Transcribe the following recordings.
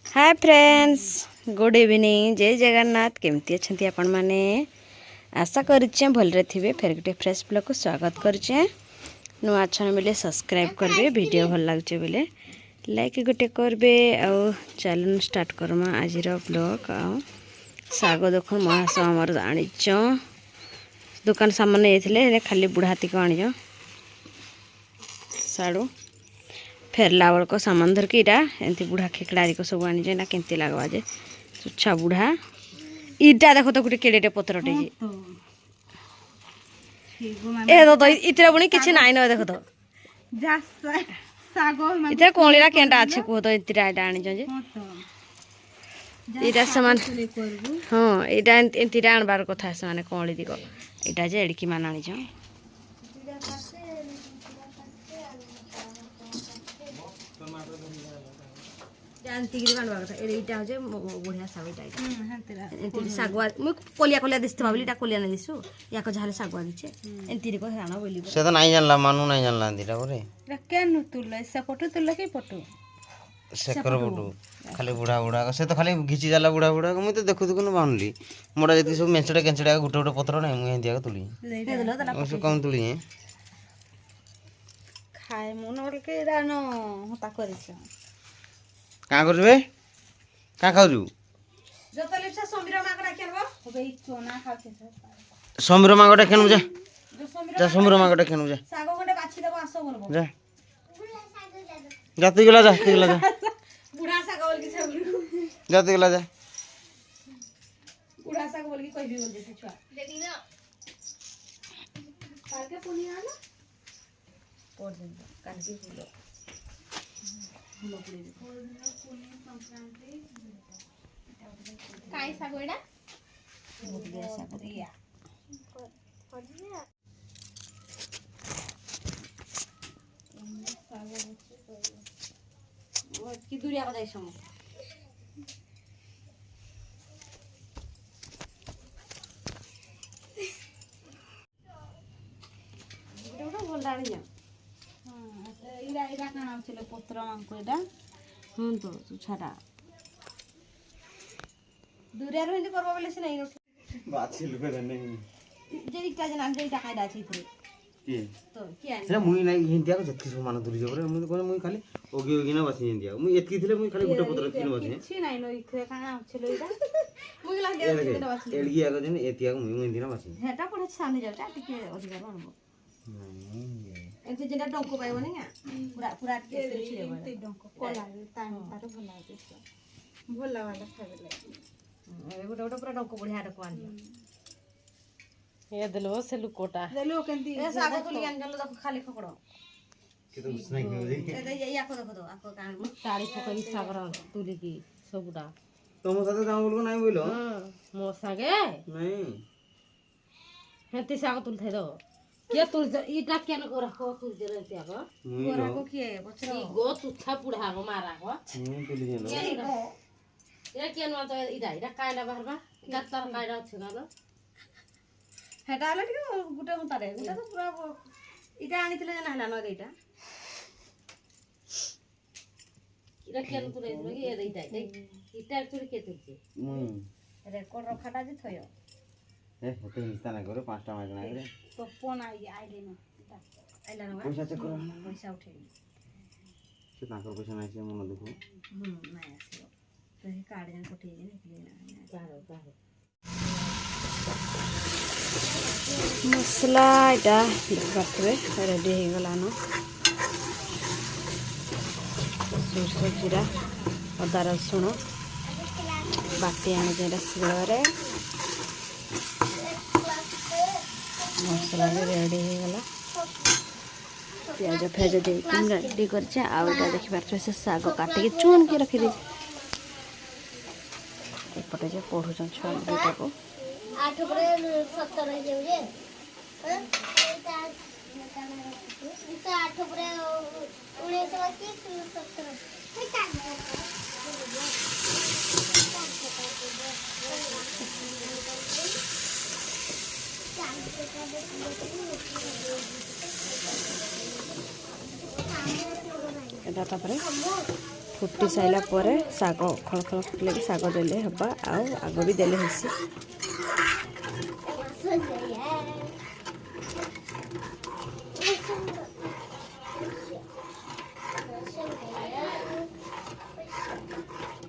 Hi friends, good evening. जय जगन्नाथ। केमती अच्छा आपण मैंने आशा करे भलरे थे। फेर गोटे फ्रेश ब्लॉग को स्वागत करे। नुआ अच्छा बोले सब्सक्राइब करेंगे। वीडियो भल लगे बोले लाइक गोटे करेंगे। आउ चलन स्टार्ट करमा आज ब्लॉग। आउ साग देख महास आमर आनीच दुकान सामान ये खाली बुढ़ा हाथी को आनीच साड़ू फेरला बेलक सामान धरके एमती बुढ़ा खेकड़ा को सब आनी ना केमती लगवा जे सुच्छा बुढ़ा इटा देख तो गोटे केड़े पत्रटे ए तो इतने बुणी किसी नाई न देख तो इतने कौलीरा केनटा अच्छे कह तो इतरा एटा आनी जे इटा सामान हाँ इटा एमती आनबार कथा से कौली दिग इटा जे एड़की मान आनी बढ़िया सागुआ मुझे कलिया कलिया दिस भाई कलिया नहीं दिसु या जहाँ सागुआ दीचे एमती राण बोली से तो नहीं जानला मानू नहीं जानला दीटा बोले केनु तुल से पटु तुल के पटु सेकर पटु खाली बुढ़ा बुढ़ा से तो खाली घिची जाला बुढ़ा बुढ़ा मुझे तो देखु देखु बानुली मोटा जति सब मेंचड़ा केंचड़ा गोटे गोटे पत्र नहीं मुझे दिया तुली से कौन तुली है खाए मन के रान होता करिस का करबे का खाउजु जत लिपसा समीर मागरा खेलबो होबे चोना खाते समीर मागटा खेनु जा जा समीर मागटा खेनु जा सागो गटे बाछि देबो आसो बोलबो जा जाती गला जा बुढ़ा सागो बोल के सब जाती गला जा बुढ़ा सागो बोल के कहबी बोल जे छुआ देखी ना काल के पुनी आना पर दिन काल के फूलो काय सागो एडा की दूरिया जाई सम भल डाणी जा इरा इरा काना चले पत्र मांको एडा हाँ तो छाटा दूरिया हिंदी करबा बोले से नहीं बाछि लुके नहीं जे इटा जे नाम जे इटा कायदा अछि इथरे के तो की आनी रे मुई नहीं हिंदिया को जति मान दूरी जबरे मुई कोन मुई खाली ओगी ओगी ना बाछि हिंदिया मुई एतकी थिले मुई खाली गुटे पत्र तीन बाछि छी नाही नो इथरे काना चले एडा मुई ला दे दे बाछि एलगी आगो जने एतिया मुई मुई हिंदी ना बाछि हेटा पड़े सामने जाटा टिके अधिकार बनबो एते जेटा डंको पाइबो नि पूरा पूरा के छिले बडा डंको कोला तान तार भला दिस भला वाला खाबले ए गोटा गोटा पूरा डंको बढ़िया डको आनी ये दलो से लुकोटा दलो केंती ए सागो तुली आन गलो देखो खाली खकड़ो के तो उसने क्यों दे ए या को देखो तो आको कान ताड़ी फकरी सागर तुली की सबुडा तुम साथे जाऊ बोलको नहीं बोलो मो सागे नहीं हेती साग तुल थे दो के तुल इटा केन को रखो तुल जरे त्यागो गोरा को किए बछरो ई गो तुछा पुढ़ा गो मारा गो तुली जनो ये केन मा तो इटा इटा कायला बाहरबा गत्तर कायला छगालो हेटा आले टिके गुटे मुतारे गुटे तो पूरा इटा आनी थिले ना हला न देटा इटा केन तुले ये इटा इटा तुले के तुलची रेकॉर्ड रखाटा जे थयो ए होते हिस्सा ना करो पांचटा मागना रे तो फोन आई आइले न आइला न पैसा चेक करो पैसा उठे से ताकर पैसा नहीं से मन दुखो नहीं आसियो तो हे कार्ड जन कोठी जे निकले ना बारो बारो मसला इटा बाटवे रेडी हे गला न सरसो जीरा अदा रसुण बाटी आने जेरा सिलरे मसला रेडी हो गला प्याज फेज दे रेडी करछे आउटा देखि पारछे से साग काटी के चून के रखि दे एपटे जे पढु छन छुआ दुटा को 8 पर 17 हे जे हां इता 8 पर 19 ଏଇଟା ତାପରେ ଫୁଟି ସାରିଲା ପରେ ଶାଗ ଖଳ ଖଳ ଫୁଟିଲେ ବି ଶାଗ ଦେଲେ ହେବା ଆଉ ଆଗ ବି ଦେଲେ ହେସି।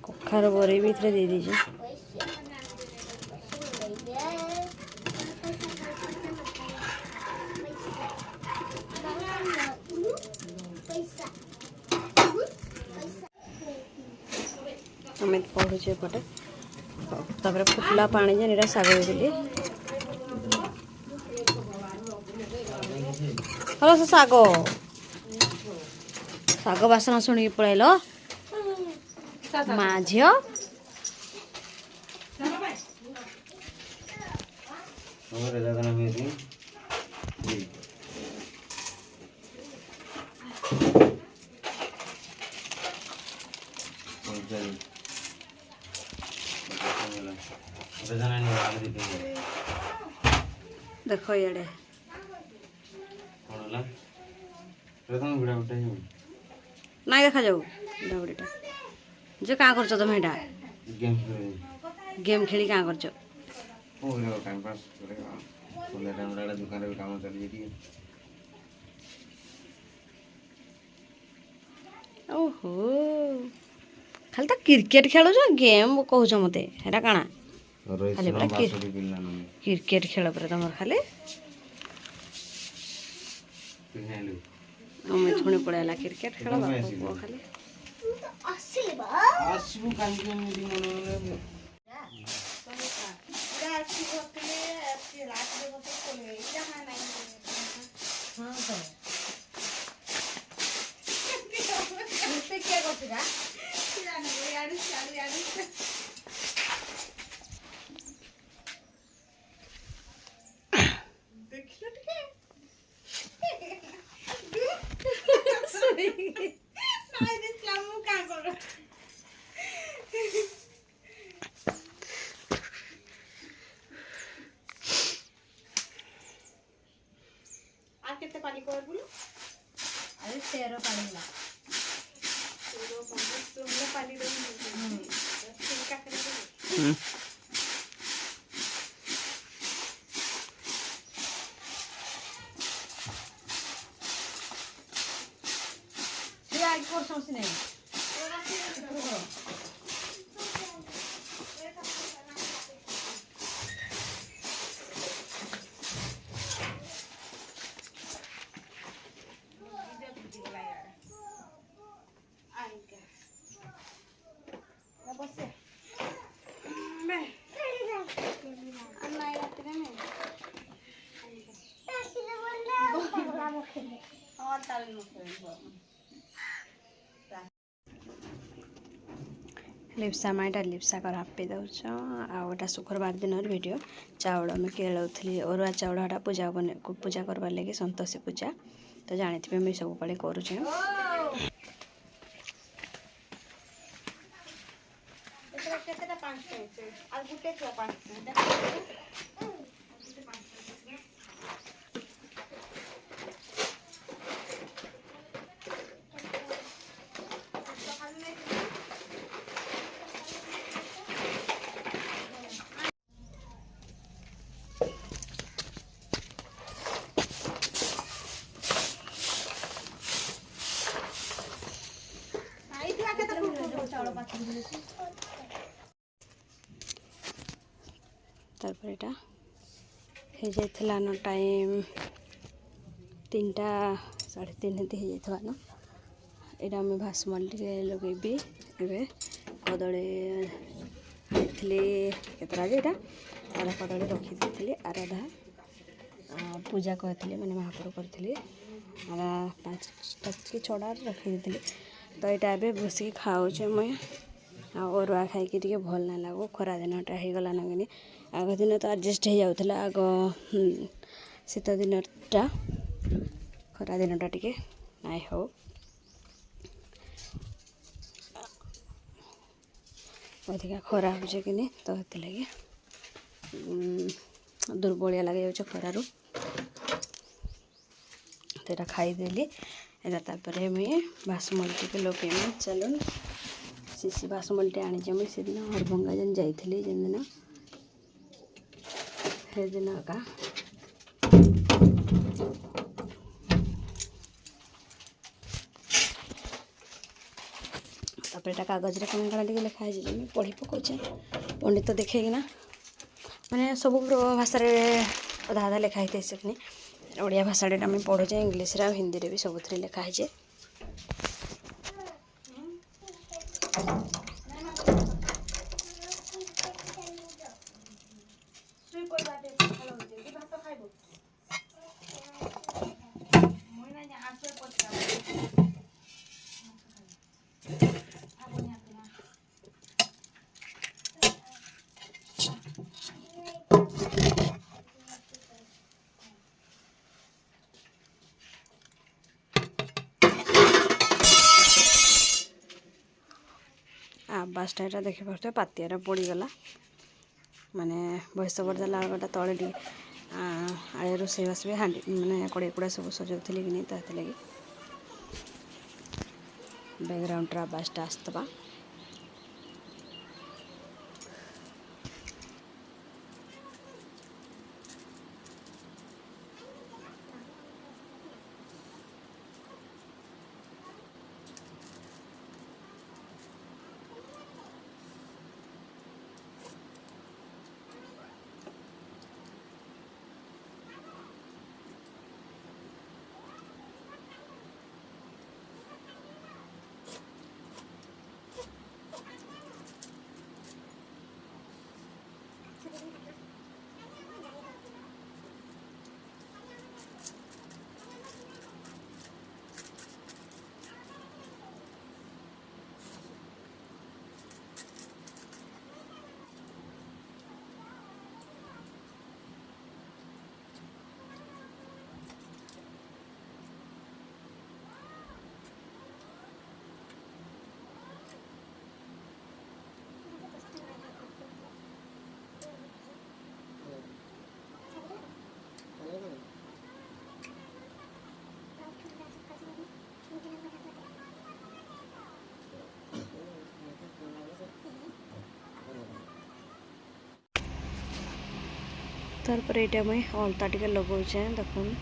କଖାରୁ ବରେଇ ବି ଏଥିରେ ଦେଇ ଦେଇଛି। ଆମେ ପଢ଼ୁଛୁ ଏପଟେ ତାପରେ ଫୁଟିଲା ପାଣି ଯେ ଏଇଟା ଶାଗ ଦେଇଦେଲି। ହଲୋ ସେ ଶାଗ ଶାଗ ବାସନ ଶୁଣିକି ପଳେଇଲ ମା ଝିଅ। देख इे ना देखा जाऊ बुढ़ाबुढ़ीटा जे क्या कर तुम एटा गेम खेली क्या कर ओहो खाली तो क्रिकेट खेल गेम कहूच मत है काना खाली क्रिकेट खेल पर तुम खाली पुणी पड़ेगा क्रिकेट खेल खाली केते पानी कर बोलो अरे 13 पानी ला पानी दे आज परसों से नहीं लिप्सा माइटा लिप्सा कर हापी दौच आटा शुक्रवार दिन वीडियो चाउल में केलौली अरुआ चाउलटा पूजा पूजा करवार लगे संतोषी पूजा तो जानी मुझे सब पड़े करुचे तारपर एटा हो जाइथिला न टाइम 3टा 3:30 हो जाइथिबा न एटा मैं भासमल टे लगेबी एबे कदली आनिथिली केतरा जे एटा आधा कदली रखी देथिली आधा पूजा करथिली माने महाप्रभु करथिली आधा 5टा कि 6टा रखी देथिली तो यहाँ एबे बसिक खाऊचे मुई अरुआ खाई भल ना लगो खरा दिनटा हो गलान कि आग दिन तो एडजस्ट हो जाऊला आग शीत दिनटा खरा दिनटा टिके नाई हो अधिका खरा हो कि तो ये लगे दुर्बलिया लगे जाऊे खरारू तो यहाँ खाईदेली एटा तापर मुई बासमती के लगे चलून सीसी बासमती आनी मुई से दिन हरभंगा जेन जाइली जेन दिन से दिन का तापर एटा कागज रे कण कण लिखा है जे मैं पढ़ी पकाउछे पंडित देखिकिना माने सब भाषा अधा अधा लिखाई थे सकनी ओडिया भाषा आम पढ़ुचे इंग्लीश रे हिंदी रे भी सबुथ लिखाई है। आवासटा यहाँ देखिपे पातियार पड़गला माने भैंस बरदेला गोटा तले आड़े रोषेईबास भी हाँ मैंने कड़े कुड़ा सब सजाऊली कि नहीं लगे बैकग्राउंड आवासटा आसवा तारपर ये मुई अलता टिके लगौचे देखुन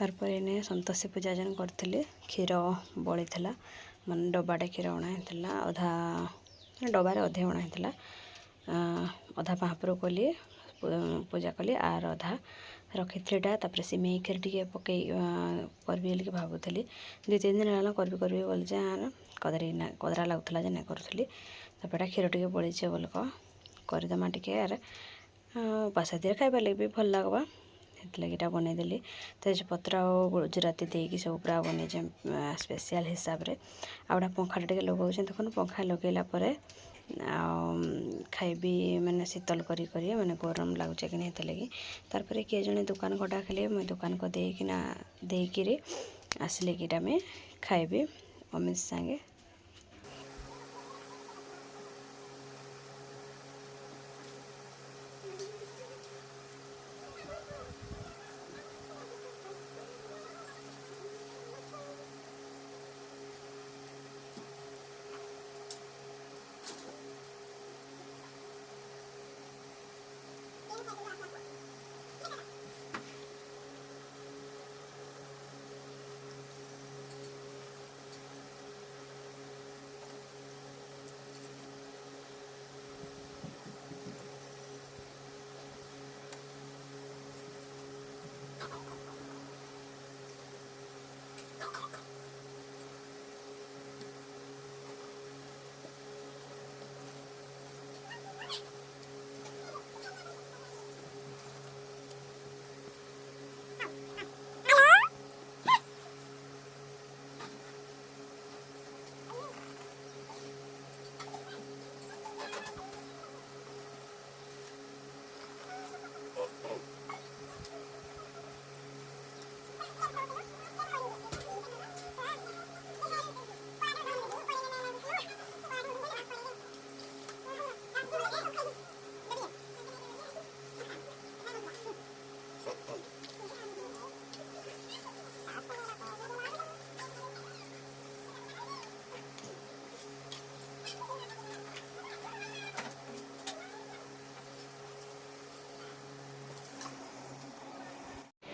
तारपर एने संतोषी पूजा जन करथिले क्षीर बड़ी थला मन डबाटे क्षीर अणाइला अधा डबारे अधे अणाइला अधा महापुर कली पूजा कली आर अधा रखी तापर सिमेई खीर टे पकई करी भावुली 2-3 दिन है करी बोल कदरा लगुला ना करूली तापर क्षीर टे बड़ी बोलक करदमा टे आर बासा दिन खाइबार लगे भी भल लगवा से बनईदेली तेजपत्र और गुजराती देकी सब पूरा बन स्पेशल हिसाब से आउटा पंखा टे लगे देखो पंखा लगेला खाइबी मैंने शीतल करी मैंने गरम लगुचे कि नहीं लगी तार किए जड़े दुकान को डाकिले मुझे दुकान को देकी आसले कि खाइबी अमित सांगे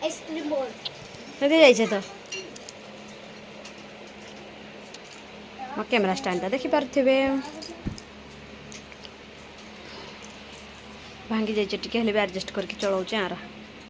आइसक्रीम बोल जाइए तो मो कैमेरा स्टैंड देखी पारे भांगी जाइए टी एडजस्ट करके चलाऊे आर